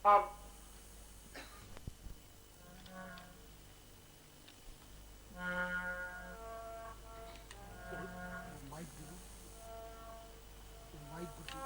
Um, my guru, my guru.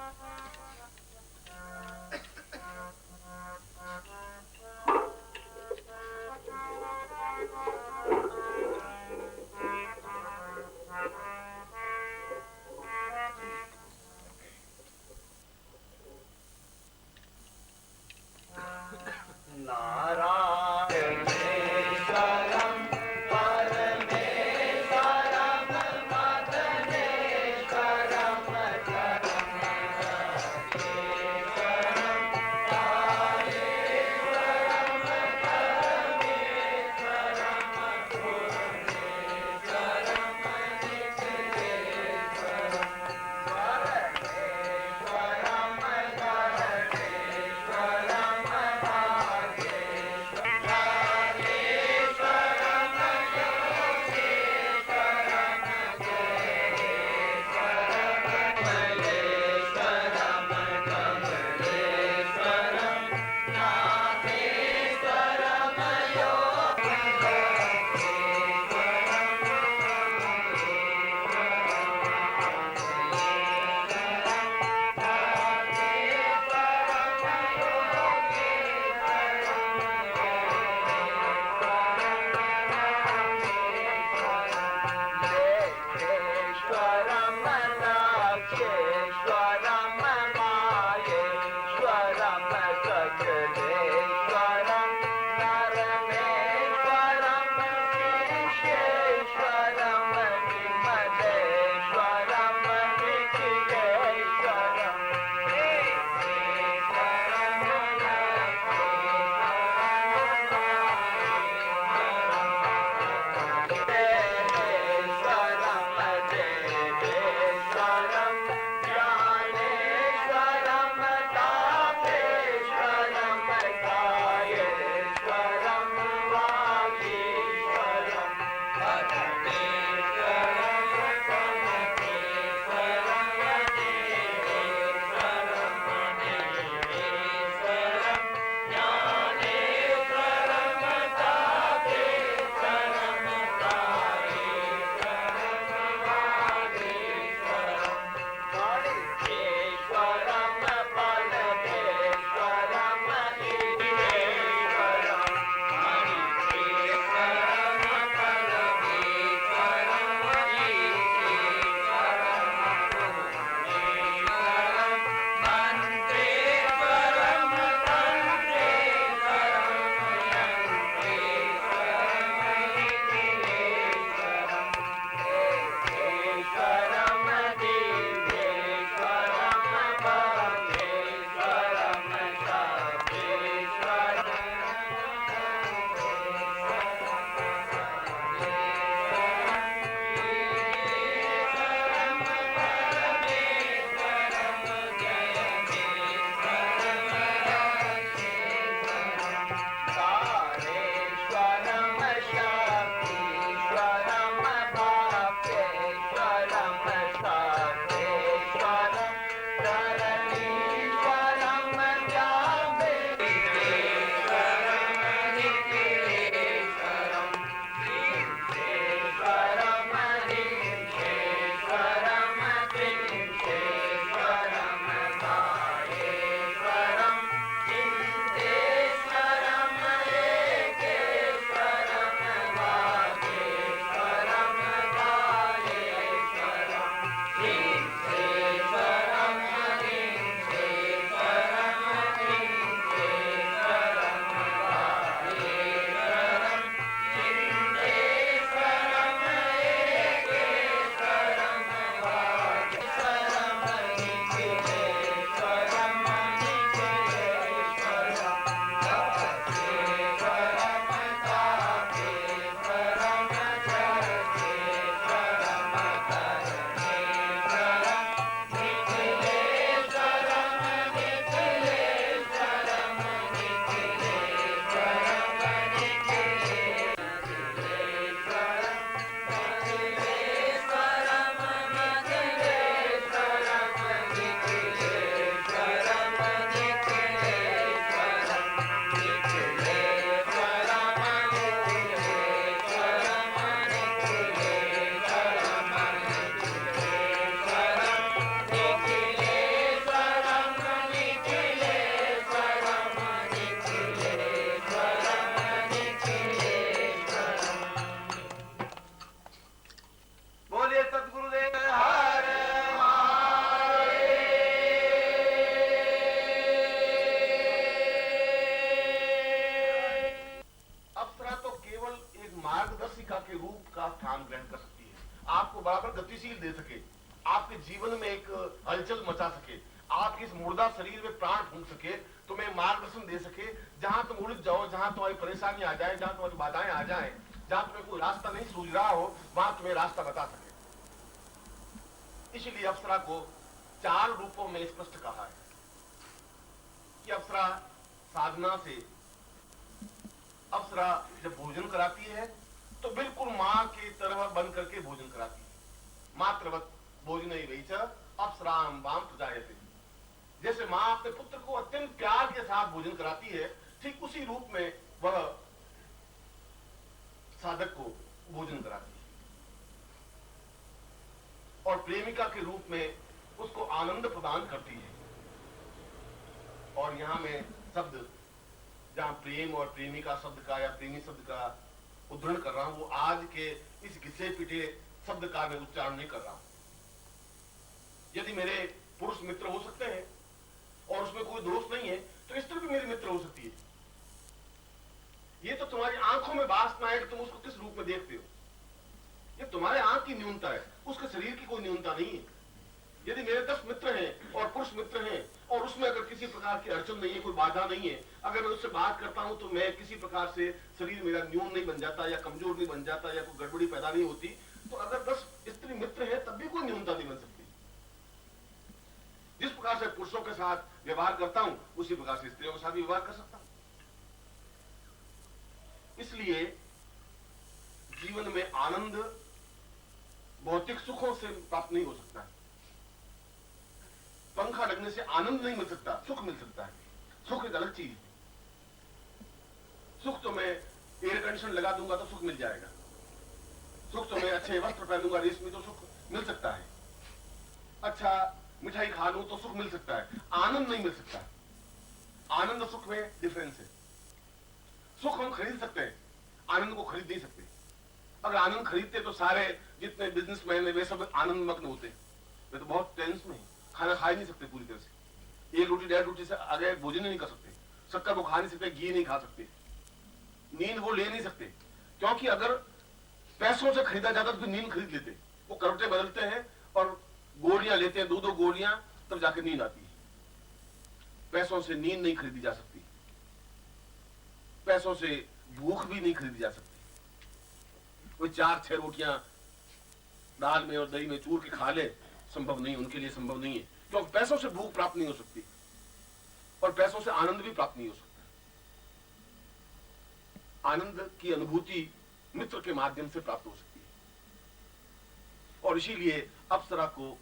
गतिशील दे सके, आपके जीवन में एक हलचल मचा सके, आपके इस मुर्दा शरीर में प्राण फूंक सके, तुम्हें मार्गदर्शन दे सके। जहां तुम उलझ जाओ, जहां तुम्हारी परेशानी आ जाए, जहां तुम्हारी बाधाएं आ जाए, जहां तुम्हें कोई रास्ता नहीं सूझ रहा हो, वहां तुम्हें रास्ता बता सके। इसलिए अप्सरा को 4 रूपों में स्पष्ट कहा है कि अप्सरा साधना से, अप्सरा जब भोजन कराती है तो बिल्कुल मां की तरह बन करके भोजन कराती है। मातृवत भोजन ही अप्सराम वाम प्रजायते। जैसे मां अपने पुत्र को अत्यंत प्यार के साथ भोजन कराती है, ठीक उसी रूप में वह साधक को भोजन कराती है और प्रेमिका के रूप में उसको आनंद प्रदान करती है। और यहां में शब्द, जहां प्रेम और प्रेमिका शब्द का या प्रेमी शब्द का उद्धरण कर रहा हूं, वो आज के इस घिसे पिटे शब्द का मैं उच्चारण नहीं कर रहा हूं। यदि मेरे पुरुष मित्र हो सकते हैं और उसमें कोई दोष नहीं है, तो स्त्री भी मेरी मित्र हो सकती है। ये तो तुम्हारी आंखों में वासना है कि तुम उसको किस रूप में देखते हो। ये तुम्हारे आंख की न्यूनता है, उसके शरीर की कोई न्यूनता नहीं है। यदि मेरे 10 मित्र हैं और पुरुष मित्र हैं और उसमें अगर किसी प्रकार की अड़चन नहीं है, कोई बाधा नहीं है, अगर मैं उससे बात करता हूं तो मैं किसी प्रकार से शरीर मेरा न्यून नहीं बन जाता या कमजोर नहीं बन जाता या कोई गड़बड़ी पैदा नहीं होती, तो अगर 10 स्त्री मित्र है तब भी कोई न्यूनता नहीं बन सकती। जिस प्रकार से पुरुषों के साथ व्यवहार करता हूं, उसी प्रकार से स्त्रियों के साथ भी व्यवहार कर सकता हूं। इसलिए जीवन में आनंद भौतिक सुखों से प्राप्त नहीं हो सकता है। पंखा लगने से आनंद नहीं मिल सकता, सुख मिल सकता है। सुख एक अलग चीज है। सुख तो मैं एयर कंडीशन लगा दूंगा तो सुख मिल जाएगा, सुख तो मैं अच्छे वस्त्र पहनूंगा रेशमी तो सुख मिल सकता है, अच्छा मिठाई खा लूं तो सुख मिल सकता है, आनंद नहीं मिल सकता। आनंद और सुख में डिफरेंस है। सुख हम खरीद सकते हैं, आनंद को खरीद नहीं सकते। अगर आनंद खरीदते तो सारे जितने बिजनेसमैन है वे सब आनंद मग्न होते। वे तो बहुत टेंशन में, खाना खा ही नहीं सकते पूरी तरह से। 1 रोटी 1.5 रोटी से आगे भोजन नहीं कर सकते, शक्कर वो खा नहीं सकते, घी नहीं खा सकते, नींद वो ले नहीं सकते। क्योंकि अगर पैसों से खरीदा जाता तो नींद खरीद लेते। वो करवटें बदलते हैं और गोलियां लेते हैं, 2-2 गोलियां, तब जाके नींद आती है। पैसों से नींद नहीं खरीदी जा सकती, पैसों से भूख भी नहीं खरीदी जा सकती। कोई 4-6 रोटियां दाल में और दही में चूर के खा ले, संभव नहीं, उनके लिए संभव नहीं है। क्योंकि पैसों से भूख प्राप्त नहीं हो सकती और पैसों से आनंद भी प्राप्त नहीं हो सकता। आनंद की अनुभूति मित्र के माध्यम से प्राप्त हो सकती है। और इसीलिए अप्सरा को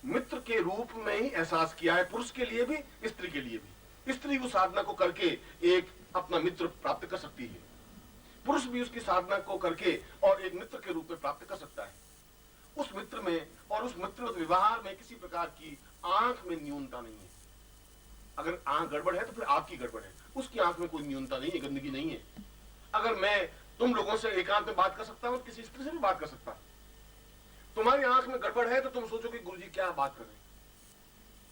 मित्र के रूप में ही एहसास किया है, पुरुष के लिए भी स्त्री के लिए भी। स्त्री उस साधना को करके एक अपना मित्र प्राप्त कर सकती है, पुरुष भी उसकी साधना को करके और एक मित्र के रूप में प्राप्त कर सकता है। उस मित्र में और उस मित्र व्यवहार में किसी प्रकार की आंख में न्यूनता नहीं है। अगर आंख गड़बड़ है तो फिर आपकी गड़बड़ है, उसकी आंख में कोई न्यूनता नहीं है, गंदगी नहीं है। अगर मैं तुम लोगों से एकांत में बात कर सकता हूं, किसी स्त्री से भी बात कर सकता हूं, तुम्हारी आंख में गड़बड़ है तो तुम सोचोगे गुरुजी क्या बात कर रहे हैं,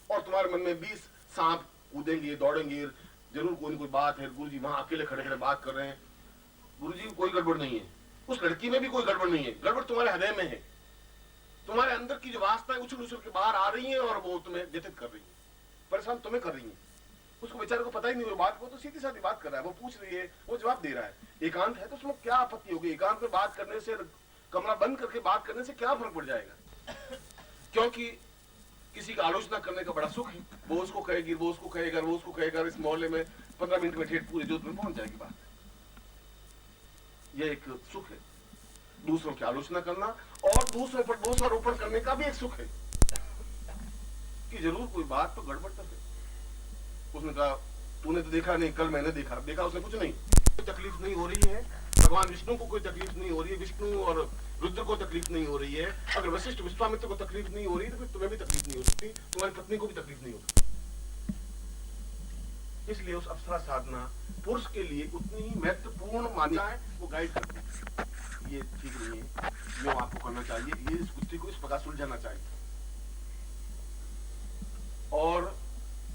और तुम्हारे मन में 20 सांप कूदेंगे, दौड़ेंगे, जरूर कोई कोई बात है, गुरुजी वहां अकेले खड़े खड़े बात कर रहे हैं, गुरुजी कोई गड़बड़ नहीं है। उस लड़की में भी कोई गड़बड़ नहीं है, गड़बड़ तुम्हारे हृदय में है। तुम्हारे अंदर की जो वासनाएं उछल उछल के बाहर आ रही हैं और वो तुम्हें व्यथित कर रही है, परेशान तुम्हें कर रही है। उसको बेचारे को पता ही नहीं वो बात, वो तो सीधी साधी बात कर रहा है, वो पूछ रही है, वो जवाब दे रहा है। एकांत है तो उसमें क्या आपत्ति होगी? एकांत में बात करने से, कमरा बंद करके बात करने से क्या फर्क पड़ जाएगा? क्योंकि किसी का आलोचना करने का बड़ा सुख है। वो उसको कहेगी, वो उसको कहेगा, वो उसको कहेगा, इस मोहल्ले में 15 मिनट में ठेठ पूरे जोधपुर में पहुंच जाएगी बात। यह एक सुख है, दूसरों की आलोचना करना और दूसरों पर दोषारोपण करने का भी एक सुख है कि जरूर कोई बात तो गड़बड़ कर दे। उसने कहा तूने तो देखा नहीं, कल मैंने देखा। देखा उसने कुछ नहीं, कोई तकलीफ नहीं हो रही है। भगवान विष्णु को कोई तकलीफ नहीं हो रही है, विष्णु और रुद्र को तकलीफ नहीं हो रही है। अगर वशिष्ठ विश्वामित्र को तकलीफ नहीं हो रही तो फिर तुम्हें भी तकलीफ नहीं हो सकती, तुम्हारी पत्नी को भी तकलीफ नहीं हो सकती। इसलिए उस अप्सरा साधना पुरुष के लिए उतनी ही महत्वपूर्ण मान्यता है, वो गाइड करती है। ये ठीक नहीं है, जो आपको करना चाहिए, ये इस बुद्धि को इस प्रकार सुलझाना चाहिए। और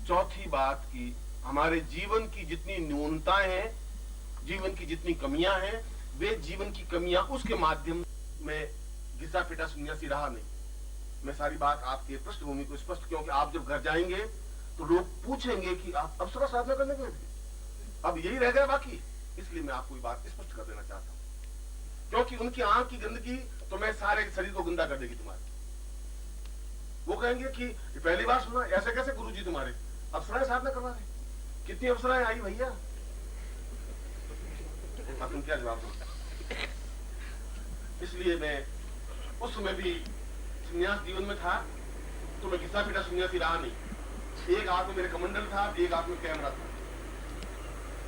चौथी बात की, हमारे जीवन की जितनी न्यूनताएं हैं, जीवन की जितनी कमियां हैं, वे जीवन की कमियां उसके माध्यम में घिसा पिटा सन्यासी रहा नहीं। मैं सारी बात आपके पृष्ठभूमि को स्पष्ट, क्योंकि आप जब घर जाएंगे तो लोग पूछेंगे कि आप अप्सरा साधना करने गए थे, अब यही रह गया बाकी। इसलिए मैं आपको ये बात स्पष्ट कर देना चाहता हूं, क्योंकि उनकी आंख की गंदगी तो मैं सारे शरीर को गंदा कर देगी तुम्हारे। वो कहेंगे कि पहली बार सुना, ऐसे कैसे गुरुजी तुम्हारे अप्सराएं साधना करवा रहे, कितनी अप्सराएं आई भैया। अब तुम क्या जवाब दो? इसलिए मैं उस समय भी संन्यास जीवन में था तो मैं घिसा पिटा सन्यासी रहा नहीं। एक हाथ में मेरे कमंडल था, एक हाथ में कैमरा था,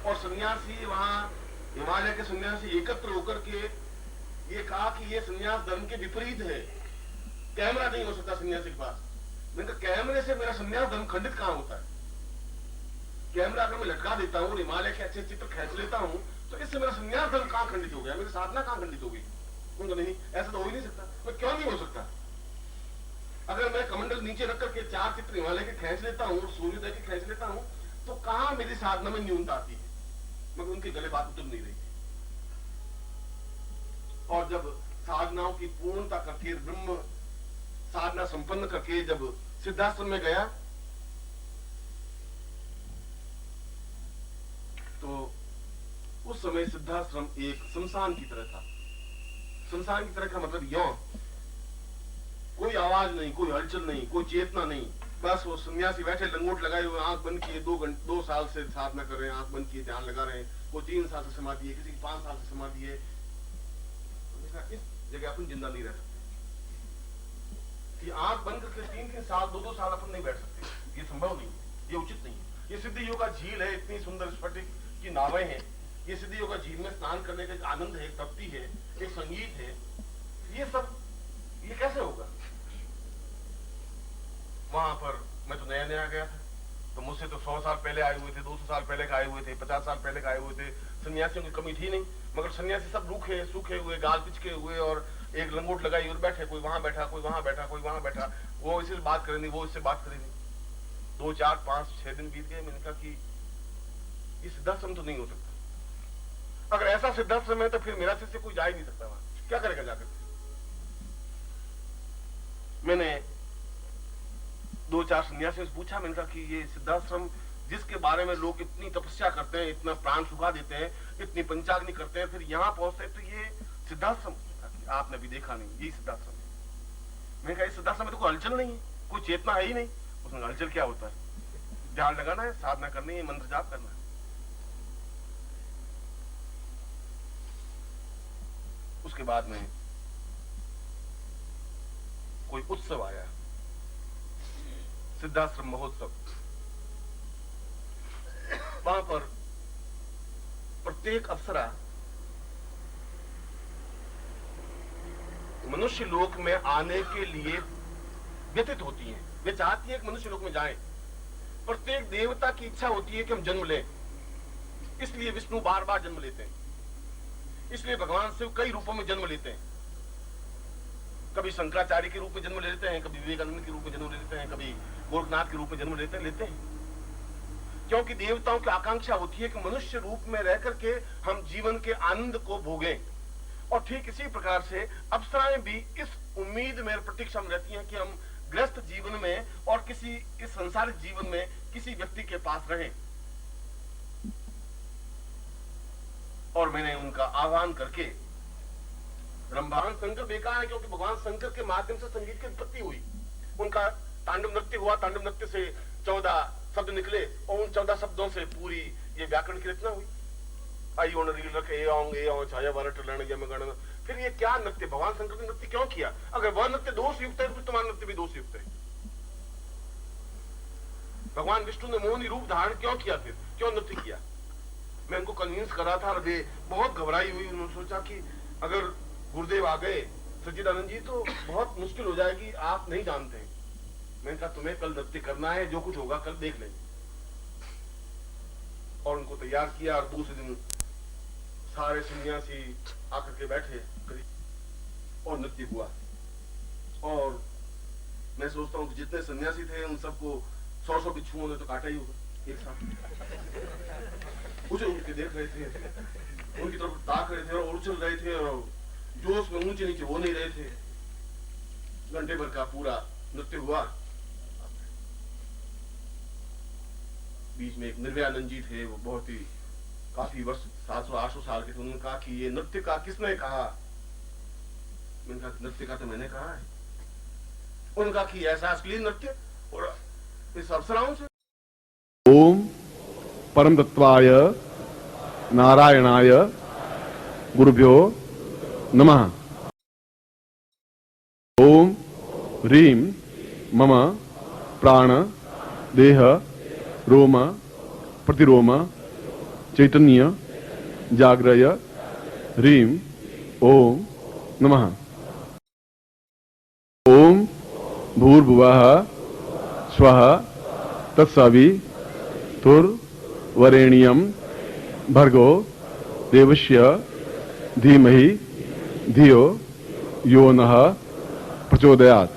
और सन्यासी वहां हिमालय के सन्यासी एकत्र होकर के ये कहा कि ये सन्यास धर्म के विपरीत है, कैमरा नहीं हो सकता सन्यासी के पास। मैंने कहा कैमरे से मेरा सन्यास धर्म खंडित कहां होता है? कैमरा अगर मैं लटका देता हूं, हिमालय के अच्छे चित्र खींच लेता हूं, तो इससे मेरा सन्यास धर्म कहां खंडित हो गया, मेरी साधना कहां खंडित हो गई? नहीं, ऐसा तो हो ही नहीं सकता। मैं क्यों नहीं हो सकता? अगर मैं कमंडल नीचे रख करके 4 चित्र हिमालय के खींच लेता हूं, सूर्योदय के खींच लेता हूं, तो कहां मेरी साधना में न्यूनता आती है? मगर उनके गले बात उतर नहीं रही थी। और जब साधनाओं की पूर्णता करके, ब्रह्म साधना संपन्न करके जब सिद्धाश्रम में गया, तो उस समय सिद्धाश्रम एक शमशान की तरह था। शमशान की तरह का मतलब यौं, कोई आवाज नहीं, कोई हलचल नहीं, कोई चेतना नहीं, बस वो सन्यासी बैठे लंगोट लगाए हुए, आंख बंद किए, 2 साल से साधना कर रहे हैं, आंख बंद किए ध्यान लगा रहे हैं। वो 3 साल से समाधि है, किसी की 5 साल से समाधि है। इस जगह अपन जिंदा नहीं रह सकते कि आंख बंद करके 3-3 साल 2-2 साल अपन नहीं बैठ सकते। ये संभव नहीं है, ये उचित नहीं है। ये सिद्ध योगा झील है, इतनी सुंदर स्फटिक की नावें हैं, ये सिद्ध योगा झील में स्नान करने का एक आनंद है, एक तृप्ति है, एक संगीत है, ये सब ये कैसे होगा? वहां पर मैं तो नया नया गया था, तो मुझसे तो 100 साल पहले आए हुए थे, 200 साल पहले का आए हुए थे, 50 साल पहले का आए हुए थे, सन्यासियों की कमी थी नहीं। मगर सन्यासी सब रूखे सूखे हुए, गाल पिचके हुए, और एक लंगोट लगाई और बैठे, कोई वहां बैठा, कोई वहां बैठा, कोई वहां बैठा, वो इससे बात करे नहीं, वो इससे बात करे नहीं। 2, 4, 5, 6 दिन बीत गए। मैंने कहा कि ये सिद्धाश्रम तो नहीं हो सकता। अगर ऐसा सिद्धाश्रम है तो फिर मेरा शिष्य कोई जा ही नहीं सकता वहां, क्या करेगा जाकर? मैंने 2-4 सन्यासियों से पूछा, मैंने कहा कि ये सिद्धाश्रम जिसके बारे में लोग इतनी तपस्या करते हैं, इतना प्राण सुखा देते हैं, इतनी पंचाग्नि करते हैं, फिर यहाँ पहुंचते हैं तो ये सिद्धाश्रम आपने भी देखा नहीं, यही सिद्धाश्रम है। मैंने कहा इस सिद्धाश्रम में तो कोई हलचल नहीं है, कोई चेतना है ही नहीं। उसमें हलचल क्या होता है? ध्यान लगाना है, साधना करनी है, मंत्र जाप करना है। उसके बाद में कोई उत्सव आया, सिद्धाश्रम महोत्सव। वहां पर प्रत्येक अप्सरा मनुष्य लोक में आने के लिए व्यतीत होती हैं। वे चाहती है कि मनुष्य लोक में जाएं। प्रत्येक देवता की इच्छा होती है कि हम जन्म लें, इसलिए विष्णु बार बार जन्म लेते हैं, इसलिए भगवान शिव कई रूपों में जन्म लेते हैं। कभी शंकराचार्य के रूप में जन्म ले लेते हैं, कभी विवेकानंद के रूप में जन्म ले लेते हैं, कभी गोरखनाथ के रूप में जन्म लेते हैं। क्योंकि देवताओं की आकांक्षा होती है कि मनुष्य रूप में रह करके हम जीवन के आनंद को भोगें। और ठीक इसी प्रकार से अप्सराएं भी इस उम्मीद में प्रतीक्षा में रहती हैं कि हम गृहस्थ जीवन में और किसी इस संसारिक जीवन में किसी व्यक्ति के पास रहें। और मैंने उनका आह्वान करके, भगवान शंकर बेकार है क्योंकि भगवान शंकर के माध्यम से संगीत की उत्पत्ति हुई। उनका तांडव नृत्य हुआ, तांडव नृत्य से 14 शब्द निकले और उन 14 शब्दों से पूरी ये व्याकरण की रचना हुई। आई ओन रील रख ए ओंग छाया वरट लण यम गण। फिर ये क्या नृत्य, भगवान शंकर ने नृत्य क्यों किया? अगर वह नृत्य दोष युक्त है तो तुम्हारा नृत्य भी दोष युक्त है। भगवान विष्णु ने मोहनी रूप धारण क्यों किया, फिर क्यों नृत्य किया? मैं उनको कन्विंस कर रहा था और वे बहुत घबराई हुई। उन्होंने सोचा कि अगर गुरुदेव आ गए सच्चिदानंद जी तो बहुत मुश्किल हो जाएगी, आप नहीं जानते हैं। मैंने कहा तुम्हें कल नृत्य करना है, जो कुछ होगा कल देख लेंगे। और उनको तैयार किया और दूसरे दिन सारे सन्यासी आकर के बैठे और नृत्य हुआ। और मैं सोचता हूँ कि जितने सन्यासी थे उन सबको 100 बिच्छुओं ने तो काटा ही होगा एक साथ। उछल के देख रहे थे, उनकी तरफ ताक रहे थे और उछल रहे थे और जोश में ऊंचे नीचे हो नहीं रहे थे। घंटे भर का पूरा नृत्य हुआ। बीच में एक निर्भयानंद जी थे, वो बहुत ही काफी वर्ष 700-800 साल के थे। उन्होंने कहा कि ये नृत्य का किसने कहा? मैंने कहा नृत्य का तो मैंने कहा है। उनका कि एहसास के लिए नृत्य और इस अप्सराओं से। ओम परम तत्वाय नारायणाय गुरुभ्यो नमः। ओम ह्रीं मम प्राण देह रोम प्रतिरोम चैतन्य जाग्रय ह्रीं ओम नमः। ओम भूर्भुवः स्वः तत्सवितुर्वरेण्यं भर्गो देवस्य धीमहि धियो यो नः प्रचोदयात्।